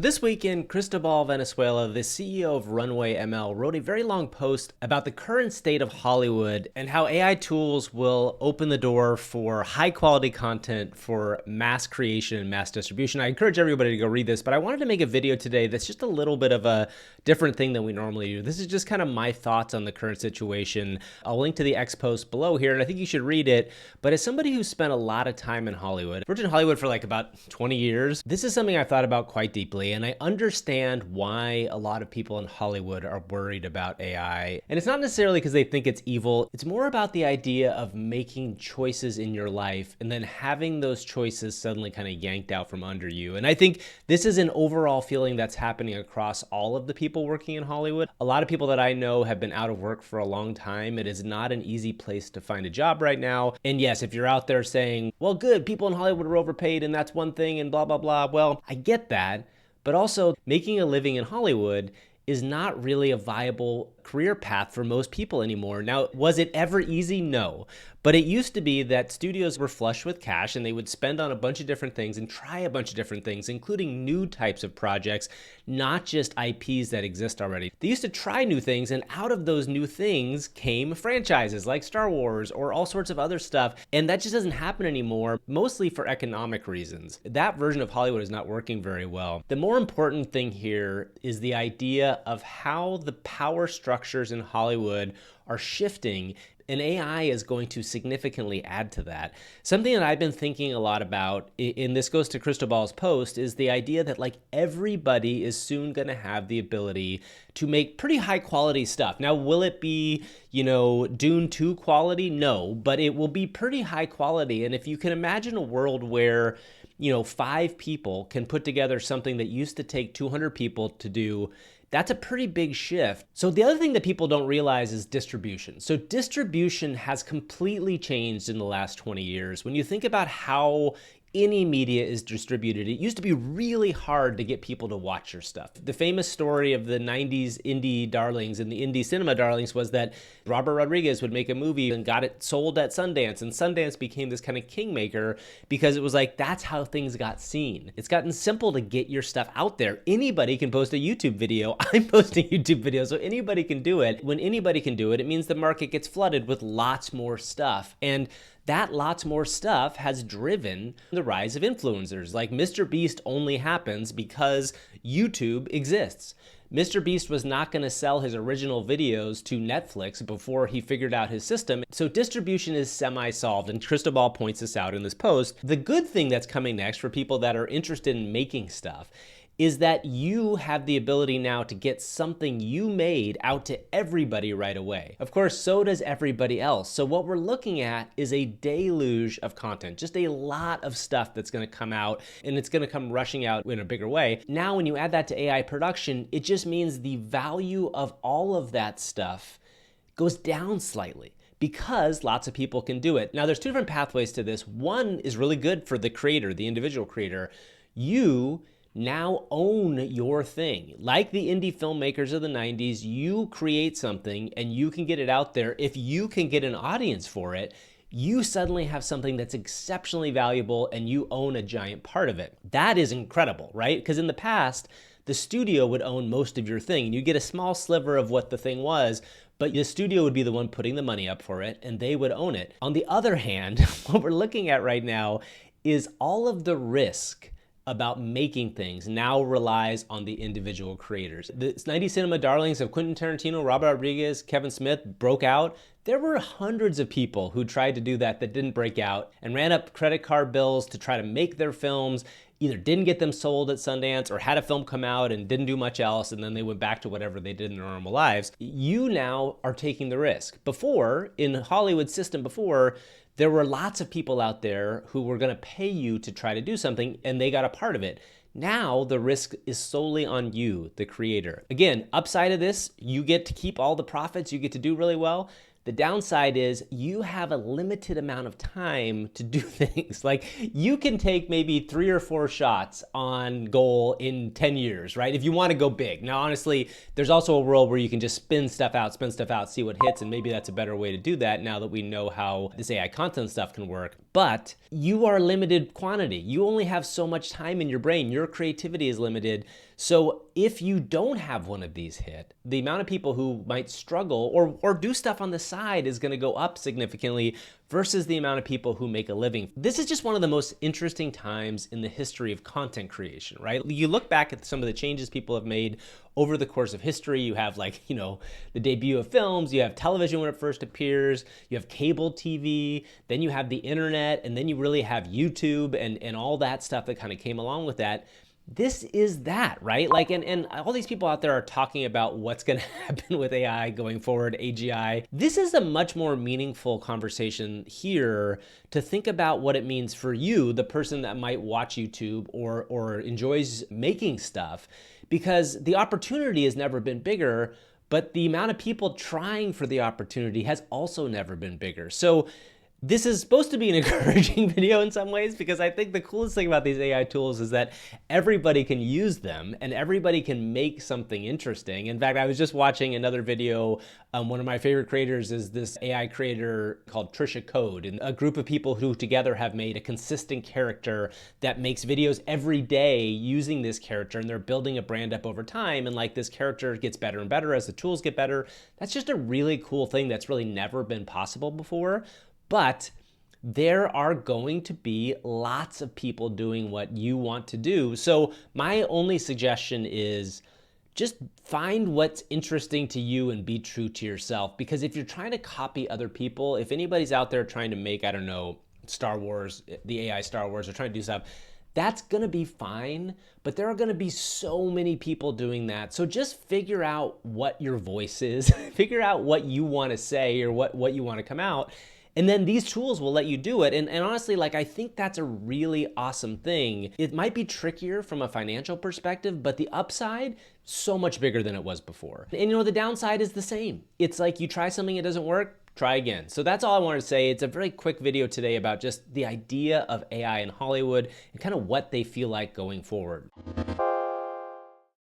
This weekend, Cristobal Venezuela, the CEO of Runway ML, wrote a very long post about the current state of Hollywood and how AI tools will open the door for high quality content for mass creation and mass distribution. I encourage everybody to go read this, but I wanted to make a video today that's just a little bit of a different thing than we normally do. This is just kind of my thoughts on the current situation. I'll link to the X post below here, and I think you should read it. But as somebody who's spent a lot of time in Hollywood, I've worked in Hollywood for like about 20 years, this is something I've thought about quite deeply. And I understand why a lot of people in Hollywood are worried about AI. And it's not necessarily because they think it's evil. It's more about the idea of making choices in your life and then having those choices suddenly kind of yanked out from under you. And I think this is an overall feeling that's happening across all of the people working in Hollywood. A lot of people that I know have been out of work for a long time. It is not an easy place to find a job right now. And yes, if you're out there saying, well, good, people in Hollywood are overpaid and that's one thing and blah, blah, blah. Well, I get that. But also, making a living in Hollywood is not really a viable career path for most people anymore. Now, was it ever easy? No. But it used to be that studios were flush with cash and they would spend on a bunch of different things and try a bunch of different things, including new types of projects, not just IPs that exist already. They used to try new things, and out of those new things came franchises like Star Wars or all sorts of other stuff. And that just doesn't happen anymore, mostly for economic reasons. That version of Hollywood is not working very well. The more important thing here is the idea of how the power structures in Hollywood are shifting, and AI is going to significantly add to that. Something that I've been thinking a lot about, and this goes to Cristobal's post, is the idea that like everybody is soon going to have the ability to make pretty high quality stuff. Now, will it be, Dune 2 quality? No, but it will be pretty high quality. And if you can imagine a world where 5 people can put together something that used to take 200 people to do, that's a pretty big shift. So the other thing that people don't realize is distribution. So distribution has completely changed in the last 20 years. When you think about how any media is distributed, it used to be really hard to get people to watch your stuff. The famous story of the 90s indie darlings and the indie cinema darlings was that Robert Rodriguez would make a movie and got it sold at Sundance, and Sundance became this kind of kingmaker because it was like, that's how things got seen. It's gotten simple to get your stuff out there. Anybody can post a YouTube video. I'm posting YouTube videos, so anybody can do it. When anybody can do it, it means the market gets flooded with lots more stuff. And that lots more stuff has driven the rise of influencers. Like Mr. Beast only happens because YouTube exists. Mr. Beast was not going to sell his original videos to Netflix before he figured out his system. So distribution is semi-solved, and Cristobal points this out in this post. The good thing that's coming next for people that are interested in making stuff is that you have the ability now to get something you made out to everybody right away. Of course, so does everybody else. So what we're looking at is a deluge of content, just a lot of stuff that's gonna come out, and it's gonna come rushing out in a bigger way. Now, when you add that to AI production, it just means the value of all of that stuff goes down slightly, because lots of people can do it. Now, there's 2 different pathways to this. One is really good for the creator, the individual creator. You now own your thing. Like the indie filmmakers of the 90s, you create something and you can get it out there. If you can get an audience for it, you suddenly have something that's exceptionally valuable and you own a giant part of it. That is incredible, right? Because in the past, the studio would own most of your thing and you get a small sliver of what the thing was, but the studio would be the one putting the money up for it and they would own it. On the other hand, what we're looking at right now is all of the risk about making things now relies on the individual creators. The 90s cinema darlings of Quentin Tarantino, Robert Rodriguez, Kevin Smith broke out. There were hundreds of people who tried to do that didn't break out and ran up credit card bills to try to make their films, either didn't get them sold at Sundance or had a film come out and didn't do much else, and then they went back to whatever they did in their normal lives. You now are taking the risk. Before, in the Hollywood system before, there were lots of people out there who were going to pay you to try to do something, and they got a part of it. Now the risk is solely on you, the creator. Again, upside of this, you get to keep all the profits, you get to do really well. The downside is you have a limited amount of time to do things. Like you can take maybe 3 or 4 shots on goal in 10 years, right? If you want to go big. Now, honestly, there's also a world where you can just spin stuff out, see what hits, and maybe that's a better way to do that now that we know how this AI content stuff can work. but you are limited quantity. You only have so much time in your brain. Your creativity is limited. So if you don't have one of these hit, the amount of people who might struggle or do stuff on the side is going to go up significantly versus the amount of people who make a living. This is just one of the most interesting times in the history of content creation, right? You look back at some of the changes people have made over the course of history. You have the debut of films, you have television when it first appears, you have cable TV, then you have the internet, and then you really have YouTube and all that stuff that kind of came along with that. This is that, right? And all these people out there are talking about what's going to happen with AI going forward, AGI. This is a much more meaningful conversation here to think about what it means for you, the person that might watch YouTube or enjoys making stuff, because the opportunity has never been bigger, but the amount of people trying for the opportunity has also never been bigger. So this is supposed to be an encouraging video in some ways, because I think the coolest thing about these AI tools is that everybody can use them and everybody can make something interesting. In fact, I was just watching another video. One of my favorite creators is this AI creator called Trisha Code, and a group of people who together have made a consistent character that makes videos every day using this character, and they're building a brand up over time, and this character gets better and better as the tools get better. That's just a really cool thing that's really never been possible before. But there are going to be lots of people doing what you want to do. So my only suggestion is just find what's interesting to you and be true to yourself. Because if you're trying to copy other people, if anybody's out there trying to make, I don't know, Star Wars, the AI Star Wars, or trying to do stuff, that's going to be fine, but there are going to be so many people doing that. So just figure out what your voice is, figure out what you want to say or what you want to come out. And then these tools will let you do it. And honestly, I think that's a really awesome thing. It might be trickier from a financial perspective, but the upside, so much bigger than it was before. And the downside is the same. It's like you try something, it doesn't work, try again. So that's all I wanted to say. It's a very quick video today about just the idea of AI in Hollywood and kind of what they feel like going forward.